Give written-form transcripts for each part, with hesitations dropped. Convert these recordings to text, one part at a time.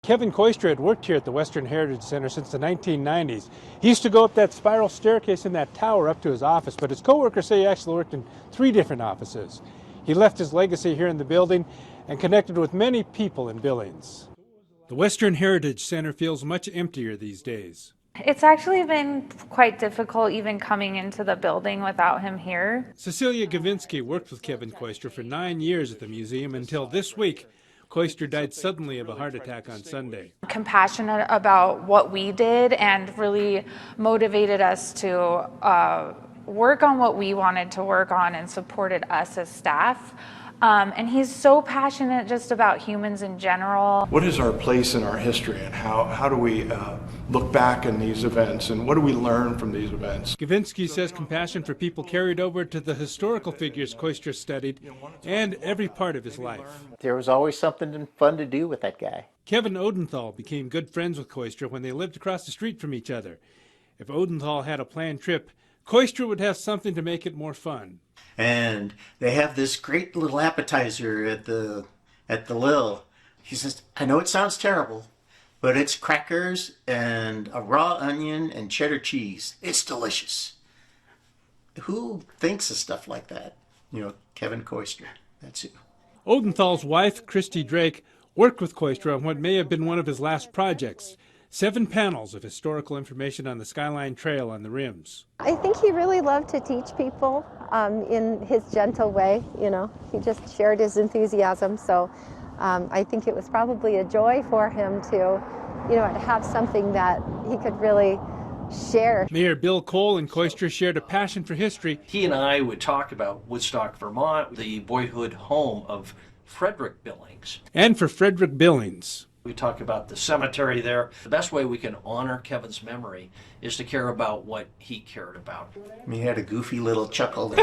Kevin Koister had worked here at the Western Heritage Center since the 1990s. He used to go up that spiral staircase in that tower up to his office, but his coworkers say he actually worked in 3 different offices. He left his legacy here in the building and connected with many people in Billings. The Western Heritage Center feels much emptier these days. It's actually been quite difficult even coming into the building without him here. Cecilia Gavinsky worked with Kevin Koister for 9 years at the museum until this week. Koister died suddenly of a heart attack on Sunday. Compassionate about what we did and really motivated us to work on what we wanted to work on and supported us as staff. And he's so passionate just about humans in general. What is our place in our history, and how do we look back in these events, and what do we learn from these events? Gavinsky says compassion for people carried over to the historical figures Koister studied and every part of his life. There was always something fun to do with that guy. Kevin Odenthal became good friends with Koister when they lived across the street from each other. If Odenthal had a planned trip, Koister would have something to make it more fun. And they have this great little appetizer at the Lil. He says, I know it sounds terrible, but it's crackers and a raw onion and cheddar cheese. It's delicious. Who thinks of stuff like that? You know, Kevin Koister. That's who. Odenthal's wife, Christy Drake, worked with Koister on what may have been one of his last projects, 7 panels of historical information on the Skyline Trail on the rims. I think he really loved to teach people in his gentle way. You know, he just shared his enthusiasm. So I think it was probably a joy for him to, to have something that he could really share. Mayor Bill Cole and Koister shared a passion for history. He and I would talk about Woodstock, Vermont, the boyhood home of Frederick Billings. And for Frederick Billings. We talk about the cemetery there. The best way we can honor Kevin's memory is to care about what he cared about. He had a goofy little chuckle.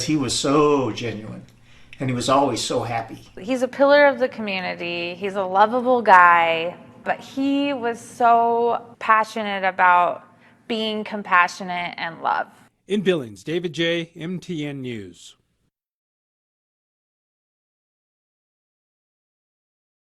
He was so genuine, and he was always so happy. He's a pillar of the community. He's a lovable guy, but he was so passionate about being compassionate and love. In Billings, David J., MTN News.